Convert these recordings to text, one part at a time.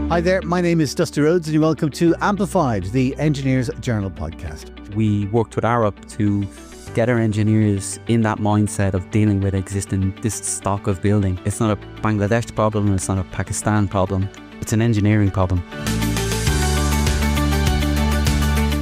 Hi there, my name is Dusty Rhodes and you're welcome to Amplified, the Engineers Journal podcast. We worked with Arup to get our engineers in that mindset of dealing with this stock of building. It's not a Bangladesh problem, it's not a Pakistan problem, it's an engineering problem.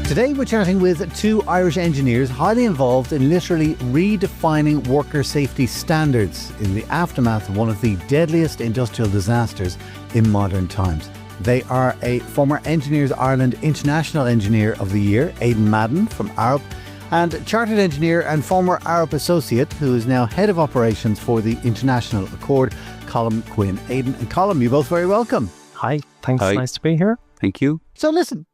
Today we're chatting with two Irish engineers highly involved in literally redefining worker safety standards in the aftermath of one of the deadliest industrial disasters in modern times. They are a former Engineers Ireland International Engineer of the Year, Aidan Madden from Arup, and Chartered Engineer and former Arup Associate, who is now Head of Operations for the International Accord, Colm Quinn. Aidan and Colm, you're both very welcome. Hi, thanks. Hi. Nice to be here. Thank you. So listen,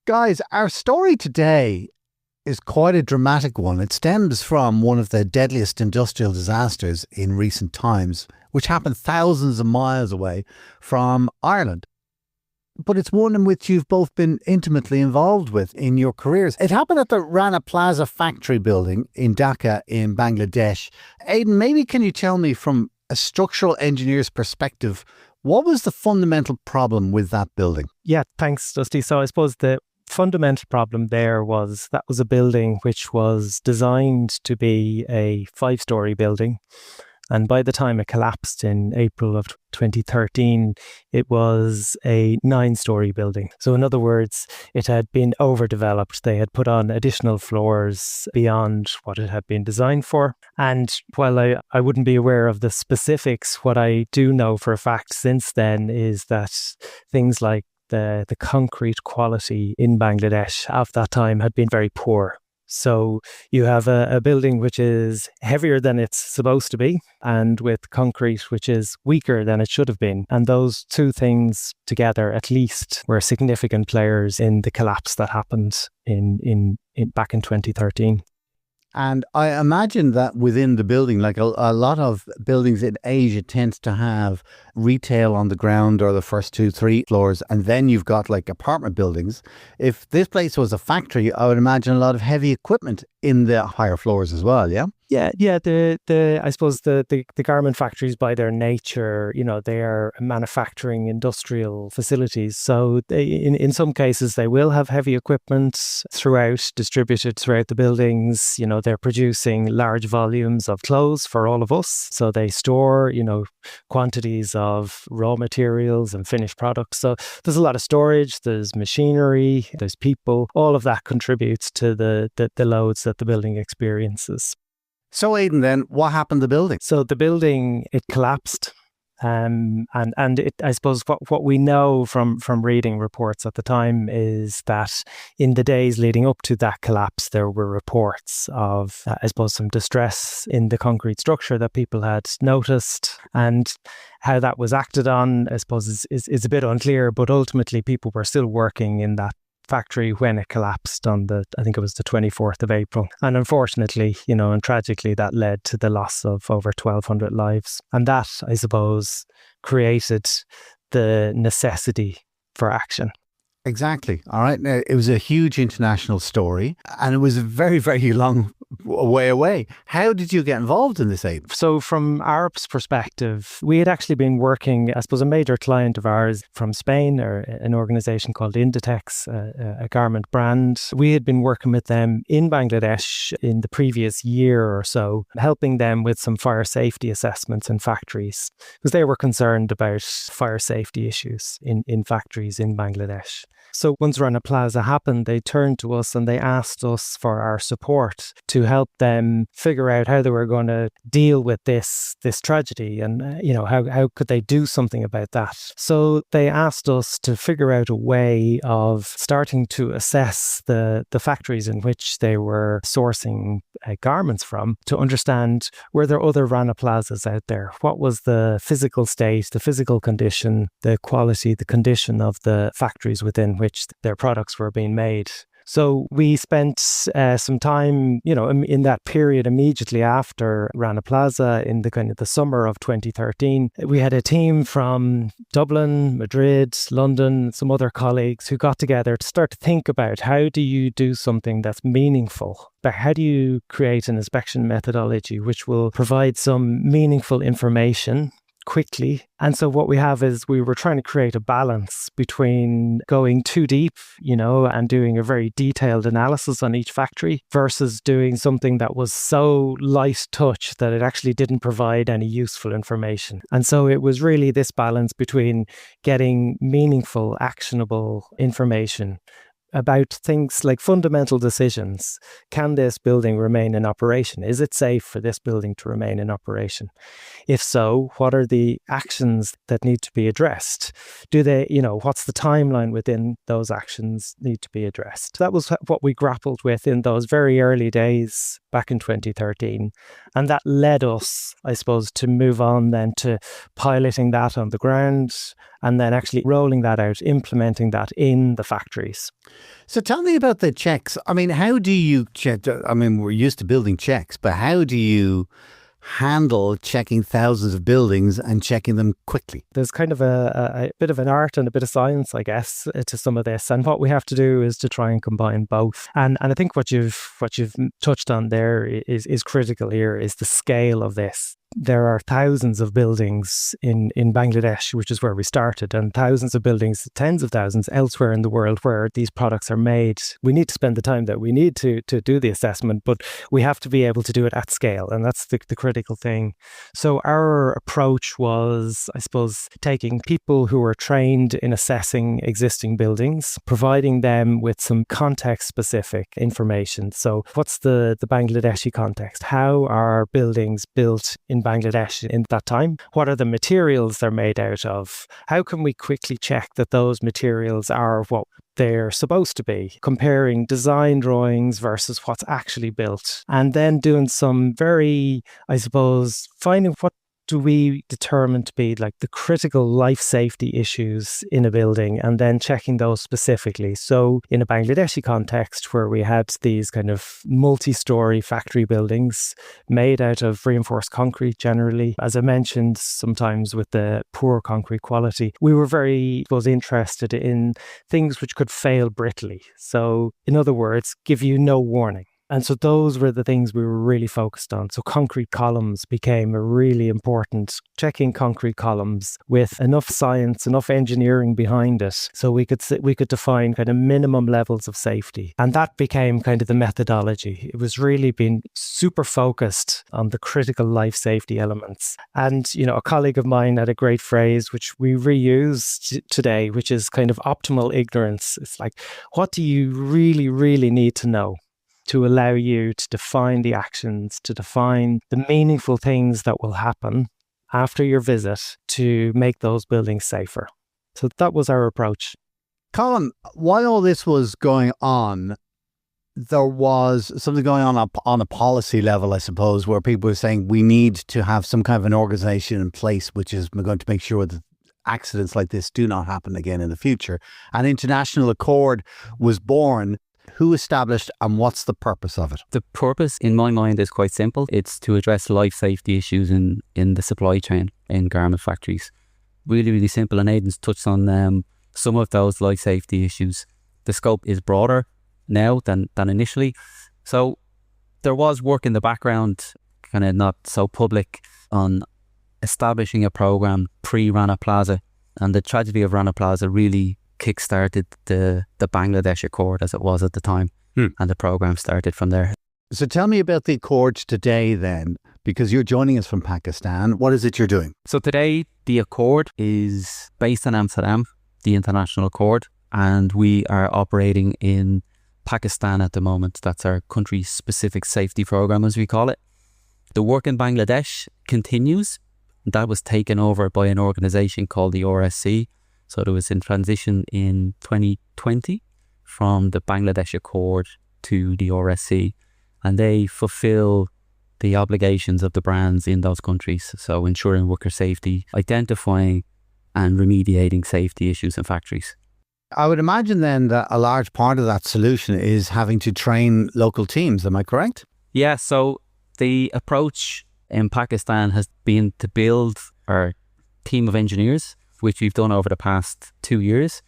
guys, our story today is quite a dramatic one. It stems from one of the deadliest industrial disasters in recent times, which happened thousands of miles away from Ireland. But it's one in which you've both been intimately involved with in your careers. It happened at the Rana Plaza factory building in Dhaka in Bangladesh. Aidan, maybe can you tell me from a structural engineer's perspective, what was the fundamental problem with that building? Yeah, thanks, Dusty. So I suppose the fundamental problem there was that was a building which was designed to be a 5-story building. And by the time it collapsed in April of 2013, it was a 9-story building. So in other words, it had been overdeveloped. They had put on additional floors beyond what it had been designed for. And while I wouldn't be aware of the specifics, what I do know for a fact since then is that things like the concrete quality in Bangladesh at that time had been very poor. So you have a building which is heavier than it's supposed to be and with concrete which is weaker than it should have been. And those two things together at least were significant players in the collapse that happened in back in 2013. And I imagine that within the building, like a lot of buildings in Asia tends to have retail on the ground or the first 2-3 floors, and then you've got like apartment buildings. If this place was a factory, I would imagine a lot of heavy equipment in the higher floors as well, yeah? Yeah. I suppose the garment factories, by their nature, they are manufacturing industrial facilities. So in some cases, they will have heavy equipment distributed throughout the buildings. They're producing large volumes of clothes for all of us. So they store, quantities of raw materials and finished products. So there's a lot of storage, there's machinery, there's people. All of that contributes to the loads that the building experiences. So Aidan, then, what happened to the building? So the building, it collapsed. And it, I suppose what we know from reading reports at the time is that in the days leading up to that collapse, there were reports of, I suppose, some distress in the concrete structure that people had noticed, and how that was acted on, I suppose, is a bit unclear, but ultimately people were still working in that factory when it collapsed on I think it was the 24th of April. And unfortunately, and tragically, that led to the loss of over 1,200 lives. And that, I suppose, created the necessity for action. Exactly. All right. Now, it was a huge international story and it was a very, very long way away. How did you get involved in this, Aidan? So from Arup's perspective, we had actually been working, I suppose, a major client of ours from Spain, or an organisation called Inditex, a garment brand. We had been working with them in Bangladesh in the previous year or so, helping them with some fire safety assessments in factories, because they were concerned about fire safety issues in factories in Bangladesh. So once Rana Plaza happened, they turned to us and they asked us for our support to help them figure out how they were going to deal with this tragedy, and how could they do something about that. So they asked us to figure out a way of starting to assess the factories in which they were sourcing garments from, to understand, were there other Rana Plazas out there? What was the physical state, the physical condition, the quality, the condition of the factories within which their products were being made? So we spent some time, in that period immediately after Rana Plaza in the kind of the summer of 2013. We had a team from Dublin, Madrid, London, some other colleagues who got together to start to think about, how do you do something that's meaningful? But how do you create an inspection methodology which will provide some meaningful information, quickly. And so what we have is we were trying to create a balance between going too deep, and doing a very detailed analysis on each factory versus doing something that was so light touch that it actually didn't provide any useful information. And so it was really this balance between getting meaningful, actionable information about things like fundamental decisions. Can this building remain in operation? Is it safe for this building to remain in operation? If so, what are the actions that need to be addressed? Do they, what's the timeline within those actions need to be addressed? That was what we grappled with in those very early days back in 2013. And that led us, I suppose, to move on then to piloting that on the ground and then actually rolling that out, implementing that in the factories. So tell me about the checks. I mean, how do you check? I mean, we're used to building checks, but how do you handle checking thousands of buildings and checking them quickly? There's kind of a bit of an art and a bit of science, I guess, to some of this. And what we have to do is to try and combine both. And I think what you've touched on there is critical here, is the scale of this. There are thousands of buildings in Bangladesh, which is where we started, and thousands of buildings, tens of thousands elsewhere in the world where these products are made. We need to spend the time that we need to do the assessment, but we have to be able to do it at scale, and that's the critical thing. So our approach was, I suppose, taking people who are trained in assessing existing buildings, providing them with some context-specific information. So what's the Bangladeshi context? How are buildings built in Bangladesh in that time? What are the materials they're made out of? How can we quickly check that those materials are what they're supposed to be? Comparing design drawings versus what's actually built. And then doing some very, I suppose, finding what do we determine to be like the critical life safety issues in a building, and then checking those specifically. So in a Bangladeshi context where we had these kind of multi-story factory buildings made out of reinforced concrete generally, as I mentioned, sometimes with the poor concrete quality, we were very, interested in things which could fail brittly. So in other words, give you no warning. And so those were the things we were really focused on. So concrete columns became a really important, checking concrete columns with enough science, enough engineering behind it, so we could define kind of minimum levels of safety. And that became kind of the methodology. It was really being super focused on the critical life safety elements. And, a colleague of mine had a great phrase, which we reuse today, which is kind of optimal ignorance. It's like, what do you really, really need to know to allow you to define the actions, to define the meaningful things that will happen after your visit to make those buildings safer? So that was our approach. Colm, while all this was going on, there was something going on a policy level, I suppose, where people were saying we need to have some kind of an organisation in place which is going to make sure that accidents like this do not happen again in the future. An international accord was born. Who established and what's the purpose of it? The purpose, in my mind, is quite simple. It's to address life safety issues in the supply chain in garment factories. Really, really simple. And Aidan's touched on some of those life safety issues. The scope is broader now than initially. So there was work in the background, kind of not so public, on establishing a program pre-Rana Plaza. And the tragedy of Rana Plaza really kick-started the Bangladesh Accord as it was at the time. And the program started from there. So tell me about the Accord today then, because you're joining us from Pakistan. What is it you're doing? So today the Accord is based in Amsterdam, the International Accord, and we are operating in Pakistan at the moment. That's our country-specific safety program, as we call it. The work in Bangladesh continues. That was taken over by an organisation called the RSC. So it was in transition in 2020 from the Bangladesh Accord to the RSC, and they fulfill the obligations of the brands in those countries. So ensuring worker safety, identifying and remediating safety issues in factories. I would imagine then that a large part of that solution is having to train local teams. Am I correct? Yeah, so the approach in Pakistan has been to build our team of engineers, which we've done over the past 2 years.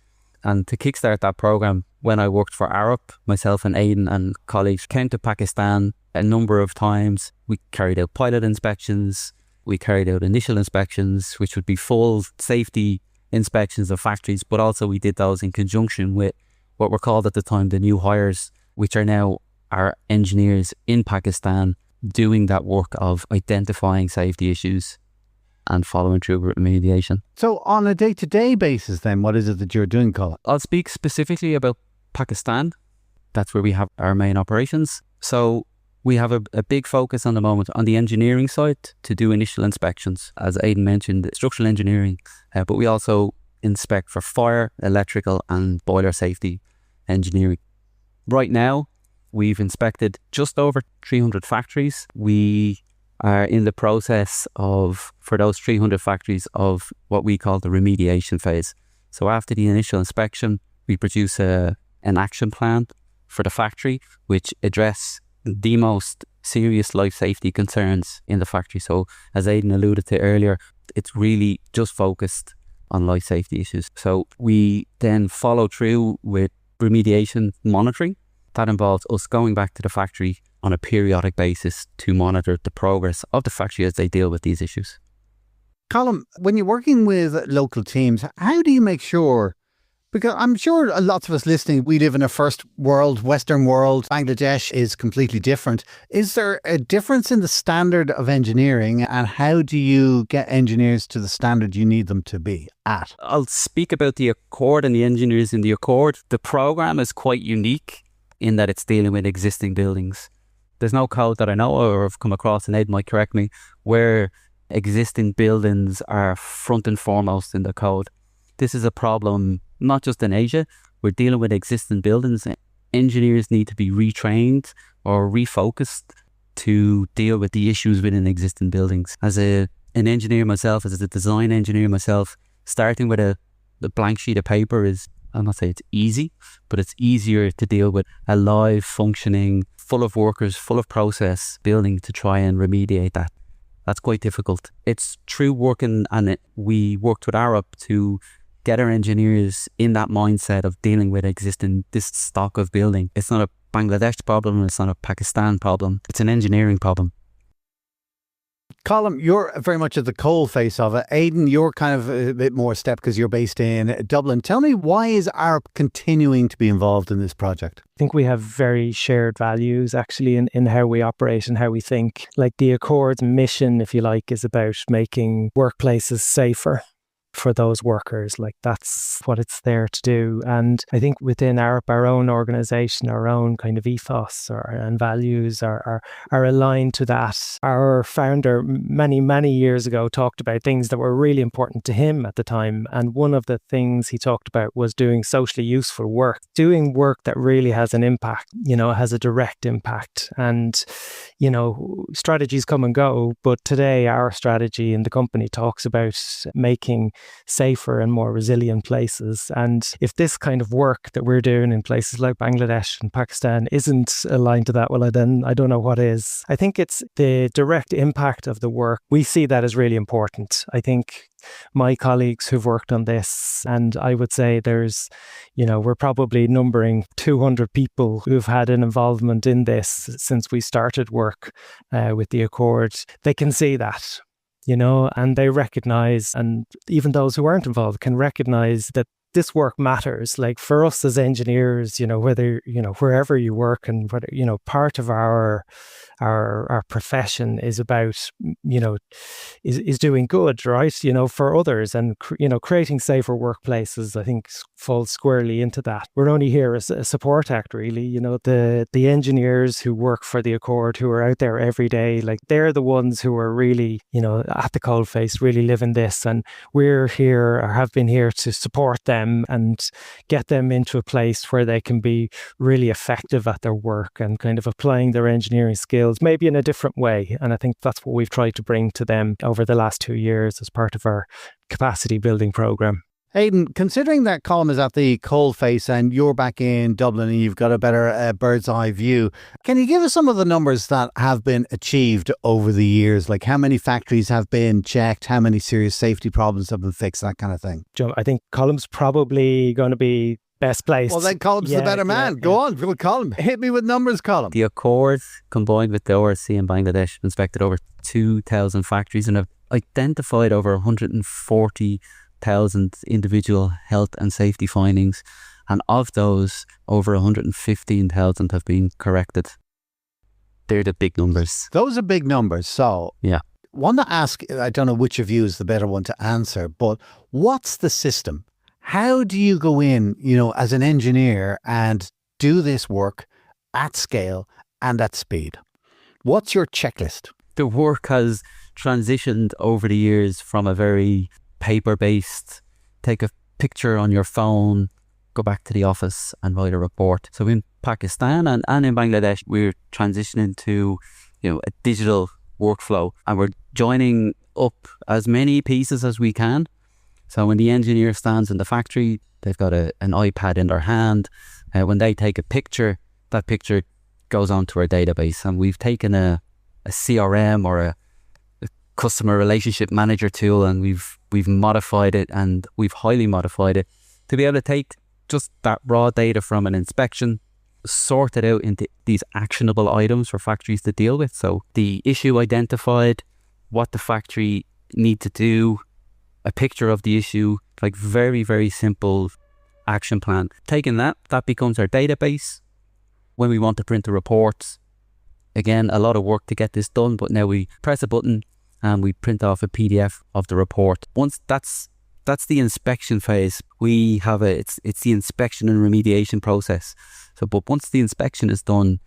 And to kickstart that program, when I worked for Arup, myself and Aidan and colleagues came to Pakistan a number of times. We carried out pilot inspections, We carried out initial inspections, which would be full safety inspections of factories, but also we did those in conjunction with what were called at the time the new hires, which are now our engineers in Pakistan doing that work of identifying safety issues and following through with remediation. So on a day-to-day basis then, what is it that you're doing, Colm? I'll speak specifically about Pakistan. That's where we have our main operations. So we have a big focus on the moment on the engineering side to do initial inspections, as Aidan mentioned, structural engineering, but we also inspect for fire, electrical and boiler safety engineering. Right now, we've inspected just over 300 factories. We are in the process of, for those 300 factories, of what we call the remediation phase. So after the initial inspection, we produce an action plan for the factory, which address the most serious life safety concerns in the factory. So as Aidan alluded to earlier, it's really just focused on life safety issues. So we then follow through with remediation monitoring. That involves us going back to the factory on a periodic basis to monitor the progress of the factory as they deal with these issues. Colm, when you're working with local teams, how do you make sure, because I'm sure lots of us listening, we live in a first world, Western world. Bangladesh is completely different. Is there a difference in the standard of engineering, and how do you get engineers to the standard you need them to be at? I'll speak about the Accord and the engineers in the Accord. The program is quite unique in that it's dealing with existing buildings. There's no code that I know or have come across, and Ed might correct me, where existing buildings are front and foremost in the code. This is a problem not just in Asia. We're dealing with existing buildings. Engineers need to be retrained or refocused to deal with the issues within existing buildings. As an engineer myself, as a design engineer myself, starting with a blank sheet of paper is, I'll not say it's easy, but it's easier to deal with a live, functioning, full of workers, full of process building to try and remediate that. That's quite difficult. It's true working, and we worked with Arup to get our engineers in that mindset of dealing with this stock of building. It's not a Bangladesh problem, it's not a Pakistan problem, it's an engineering problem. Colm, you're very much at the coal face of it. Aidan, you're kind of a bit more step because you're based in Dublin. Tell me, why is Arup continuing to be involved in this project? I think we have very shared values actually in how we operate and how we think. Like the Accord's mission, if you like, is about making workplaces safer for those workers. Like that's what it's there to do. And I think within Arup, our own organisation, our own kind of ethos and values are aligned to that. Our founder many years ago talked about things that were really important to him at the time. And one of the things he talked about was doing socially useful work, doing work that really has an impact, has a direct impact. And, strategies come and go, but today our strategy in the company talks about making safer and more resilient places. And if this kind of work that we're doing in places like Bangladesh and Pakistan isn't aligned to that, well, then I don't know what is. I think it's the direct impact of the work. We see that as really important. I think my colleagues who've worked on this, and I would say there's, we're probably numbering 200 people who've had an involvement in this since we started work with the Accord. They can see that. And they recognize, and even those who aren't involved can recognize that this work matters. Like for us as engineers, whether, wherever you work and whether, part of our profession is about, is doing good, right? For others, and, creating safer workplaces, I think falls squarely into that. We're only here as a support act, really. The engineers who work for the Accord, who are out there every day, like they're the ones who are really, at the coalface, really living this. And we're here, or have been here, to support them and get them into a place where they can be really effective at their work and kind of applying their engineering skills, maybe in a different way. And I think that's what we've tried to bring to them over the last 2 years as part of our capacity building program. Aidan, considering that Colm is at the coalface and you're back in Dublin and you've got a better bird's eye view, can you give us some of the numbers that have been achieved over the years? Like how many factories have been checked, how many serious safety problems have been fixed, that kind of thing? I think Colm's probably going to be best placed. Well, then Colm's the better man. Go on, Colm. Hit me with numbers, Colm. The Accord, combined with the ORC in Bangladesh, inspected over 2,000 factories and have identified over 140,000 individual health and safety findings. And of those, over 115,000 have been corrected. They're the big numbers. Those are big numbers. So, yeah. Want to ask, I don't know which of you is the better one to answer, but what's the system? How do you go in, as an engineer and do this work at scale and at speed? What's your checklist? The work has transitioned over the years from a very paper-based, take a picture on your phone, go back to the office and write a report. So in Pakistan and in Bangladesh, we're transitioning to, a digital workflow, and we're joining up as many pieces as we can. So when the engineer stands in the factory, they've got an iPad in their hand. When they take a picture, that picture goes onto our database, and we've taken a CRM or a customer relationship manager tool, and we've modified it, and we've highly modified it to be able to take just that raw data from an inspection, sort it out into these actionable items for factories to deal with. So the issue identified, what the factory need to do, a picture of the issue, very, very simple action plan. Taking that becomes our database. When we want to print a report, again, a lot of work to get this done, but now we press a button and we print off a PDF of the report. Once that's the inspection phase. We have it's the inspection and remediation process. So, but once the inspection is done,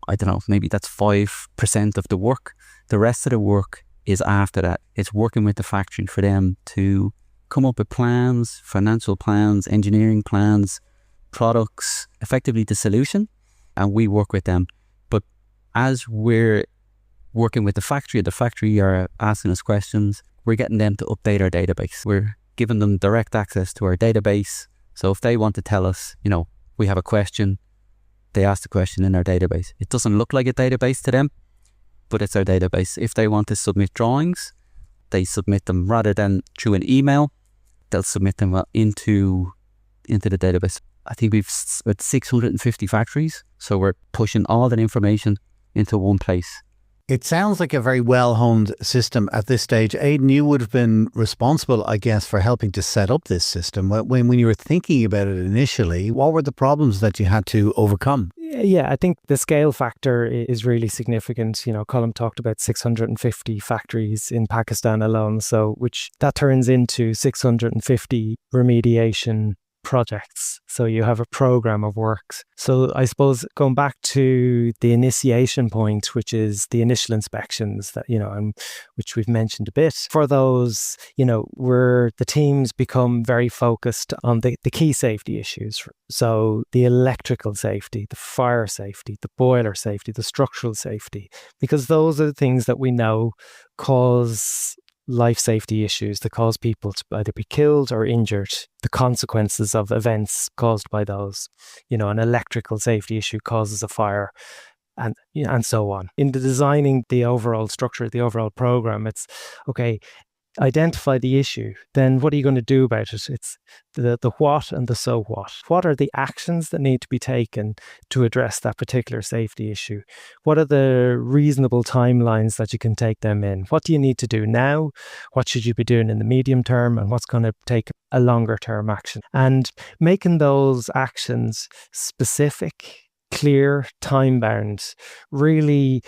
I don't know, maybe that's 5% of the work. The rest of the work is after that. It's working with the factory for them to come up with plans, financial plans, engineering plans, products, effectively the solution, and we work with them. But as we're working with the factory are asking us questions, we're getting them to update our database. We're giving them direct access to our database. So if they want to tell us, we have a question, they ask the question in our database. It doesn't look like a database to them, but it's our database. If they want to submit drawings, they submit them rather than through an email. They'll submit them into the database. I think we've 650 factories, so we're pushing all that information into one place. It sounds like a very well-honed system at this stage. Aidan, you would have been responsible, I guess, for helping to set up this system. When you were thinking about it initially, what were the problems that you had to overcome? Yeah, I think the scale factor is really significant. Colm talked about 650 factories in Pakistan alone, so which that turns into 650 remediation projects. So you have a program of works. So I suppose going back to the initiation point, which is the initial inspections that, and which we've mentioned a bit, for those, where the teams become very focused on the key safety issues. So the electrical safety, the fire safety, the boiler safety, the structural safety, because those are the things that we know cause life safety issues, that cause people to either be killed or injured, the consequences of events caused by those. An electrical safety issue causes a fire, and so on. In the designing the overall structure, the overall program, it's okay, identify the issue, then what are you going to do about it? It's the what and the so what. What are the actions that need to be taken to address that particular safety issue? What are the reasonable timelines that you can take them in? What do you need to do now? What should you be doing in the medium term? And what's going to take a longer term action? And making those actions specific, clear, time-bound, really,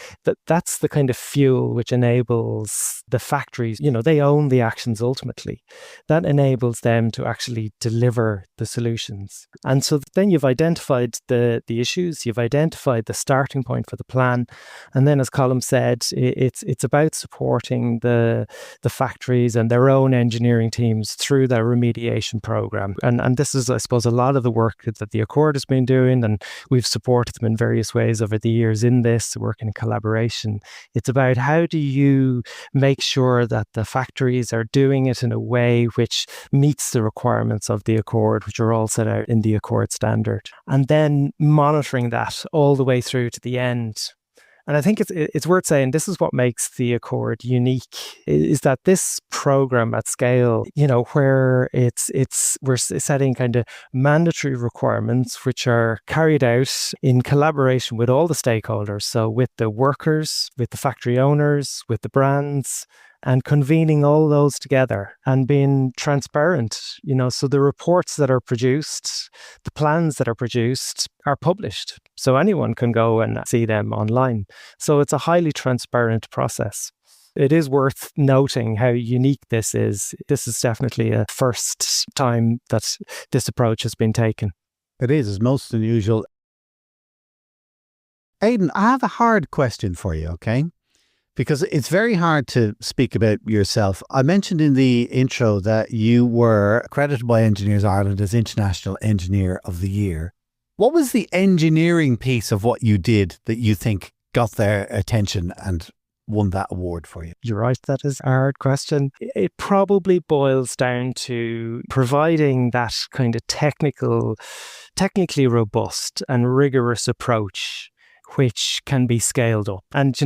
that's the kind of fuel which enables the factories, they own the actions ultimately. That enables them to actually deliver the solutions. And so then you've identified the issues, you've identified the starting point for the plan, and then as Colm said, it's about supporting the factories and their own engineering teams through their remediation program. And this is, I suppose, a lot of the work that the Accord has been doing, and we've supported them in various ways over the years in this, working in collaboration. It's about how do you make sure that the factories are doing it in a way which meets the requirements of the Accord, which are all set out in the Accord standard. And then monitoring that all the way through to the end And I think it's worth saying this is what makes the Accord unique, is that this program at scale, where we're setting kind of mandatory requirements which are carried out in collaboration with all the stakeholders. So with the workers, with the factory owners, with the brands, and convening all those together and being transparent, so the reports that are produced, the plans that are produced are published. So anyone can go and see them online. So it's a highly transparent process. It is worth noting how unique this is. This is definitely a first time that this approach has been taken. It is. It's most unusual. Aidan, I have a hard question for you, okay? Because it's very hard to speak about yourself. I mentioned in the intro that you were accredited by Engineers Ireland as International Engineer of the Year. What was the engineering piece of what you did that you think got their attention and won that award for you? You're right, that is a hard question. It probably boils down to providing that kind of technically robust and rigorous approach which can be scaled up. And,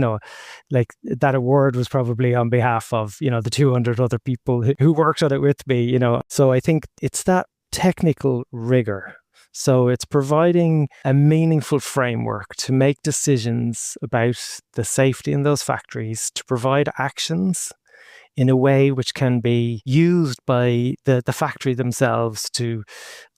like that award was probably on behalf of, the 200 other people who worked on it with me, So I think it's that technical rigor. So it's providing a meaningful framework to make decisions about the safety in those factories, to provide actions in a way which can be used by the factory themselves to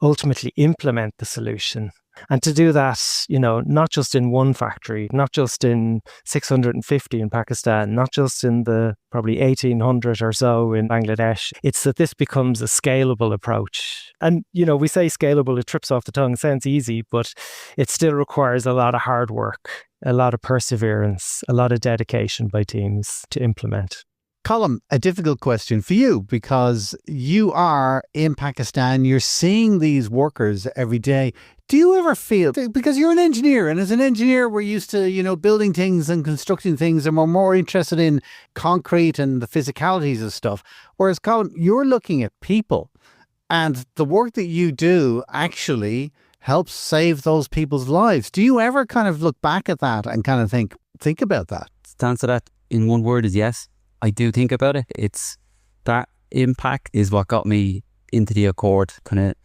ultimately implement the solution. And to do that, not just in one factory, not just in 650 in Pakistan, not just in the probably 1800 or so in Bangladesh, it's that this becomes a scalable approach. And, we say scalable, it trips off the tongue, sounds easy, but it still requires a lot of hard work, a lot of perseverance, a lot of dedication by teams to implement. Colm, a difficult question for you because you are in Pakistan, you're seeing these workers every day. Do you ever feel, because you're an engineer, and as an engineer, we're used to, building things and constructing things, and we're more interested in concrete and the physicalities of stuff. Whereas, Colm, you're looking at people, and the work that you do actually helps save those people's lives. Do you ever kind of look back at that and kind of think about that? To answer that in one word is yes. I do think about it. It's that impact is what got me into the Accord. Kind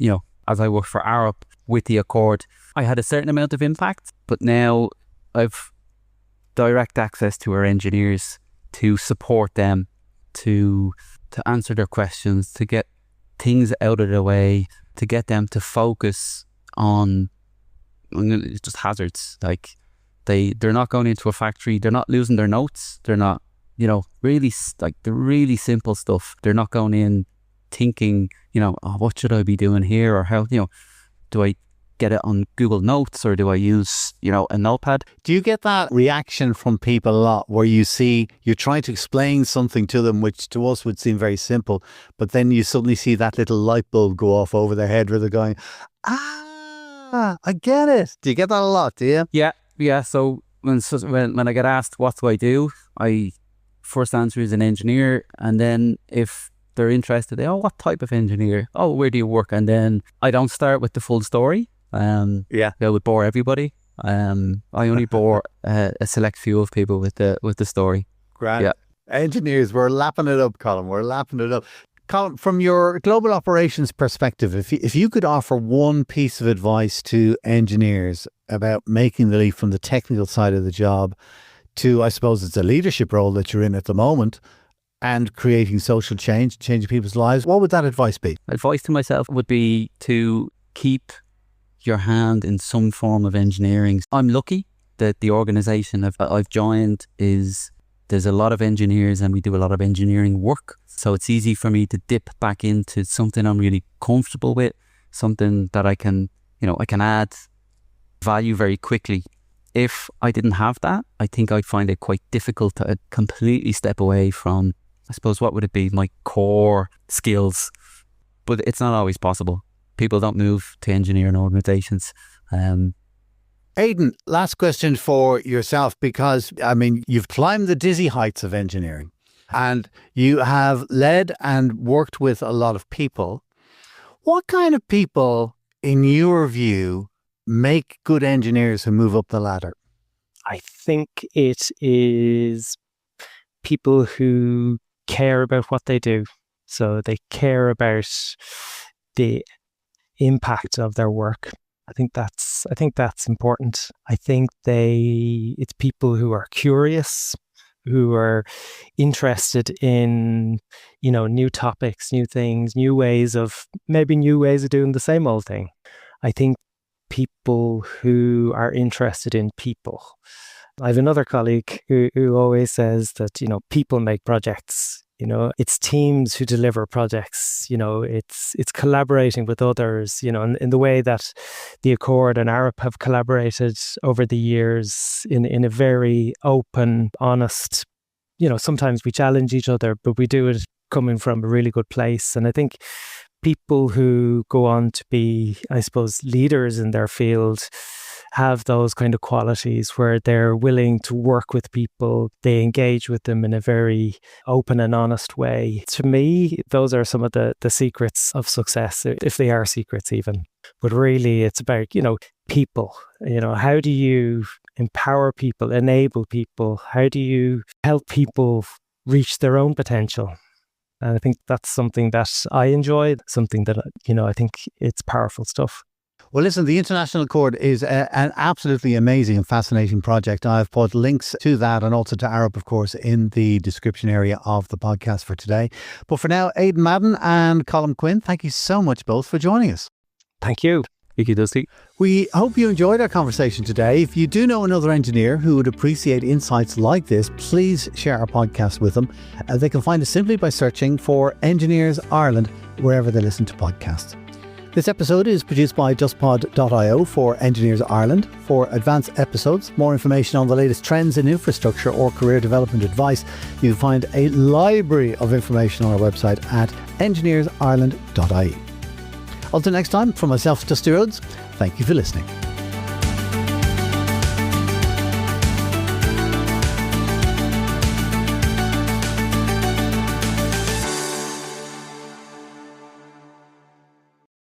of, as I worked for Arup with the Accord, I had a certain amount of impact, but now I've direct access to our engineers to support them, to answer their questions, to get things out of the way, to get them to focus on just hazards. Like they're not going into a factory, they're not losing their notes, they're not, really like the really simple stuff. They're not going in thinking, what should I be doing here, or how, do I get it on Google Notes or do I use, a notepad? Do you get that reaction from people a lot where you see you're trying to explain something to them which to us would seem very simple, but then you suddenly see that little light bulb go off over their head where they're going, I get it. Do you get that a lot, do you? Yeah. So when I get asked what do I do, I first answer is an engineer, and then if they're interested, what type of engineer? Where do you work? And then I don't start with the full story. That would bore everybody. I only bore a select few of people with the story. Grand. Yeah. Engineers, we're lapping it up, Colm. We're lapping it up. Colm, from your global operations perspective, if you could offer one piece of advice to engineers about making the leap from the technical side of the job to, I suppose it's a leadership role that you're in at the moment, and creating social change, changing people's lives, what would that advice be? Advice to myself would be to keep your hand in some form of engineering. I'm lucky that the organisation I've joined there's a lot of engineers and we do a lot of engineering work. So it's easy for me to dip back into something I'm really comfortable with, something that I can add value very quickly. If I didn't have that, I think I'd find it quite difficult to completely step away from, I suppose, what would it be, my core skills. But it's not always possible. People don't move to engineering organisations. Aidan, last question for yourself, because, you've climbed the dizzy heights of engineering and you have led and worked with a lot of people. What kind of people, in your view, make good engineers who move up the ladder? I think it is people who care about what they do. So they care about the impact of their work. I think that's important. I think it's people who are curious, who are interested in, new topics, new things, new ways of doing the same old thing. I think people who are interested in people. I have another colleague who always says that, people make projects. It's teams who deliver projects. It's collaborating with others, in the way that the Accord and Arup have collaborated over the years in a very open, honest, sometimes we challenge each other, but we do it coming from a really good place. And I think people who go on to be, I suppose, leaders in their field have those kind of qualities where they're willing to work with people, they engage with them in a very open and honest way. To me, those are some of the secrets of success, if they are secrets even. But really, it's about, people. How do you empower people, enable people? How do you help people reach their own potential? And I think that's something that I enjoy, something that, I think it's powerful stuff. Well, listen, the International Accord is an absolutely amazing and fascinating project. I've put links to that and also to Arup, of course, in the description area of the podcast for today. But for now, Aidan Madden and Colm Quinn, thank you so much both for joining us. Thank you. Thank you, Dusty. We hope you enjoyed our conversation today. If you do know another engineer who would appreciate insights like this, please share our podcast with them. They can find us simply by searching for Engineers Ireland wherever they listen to podcasts. This episode is produced by justpod.io for Engineers Ireland. For advanced episodes, more information on the latest trends in infrastructure or career development advice, you can find a library of information on our website at engineersireland.ie. Until next time, from myself, Dusty Rhodes, thank you for listening.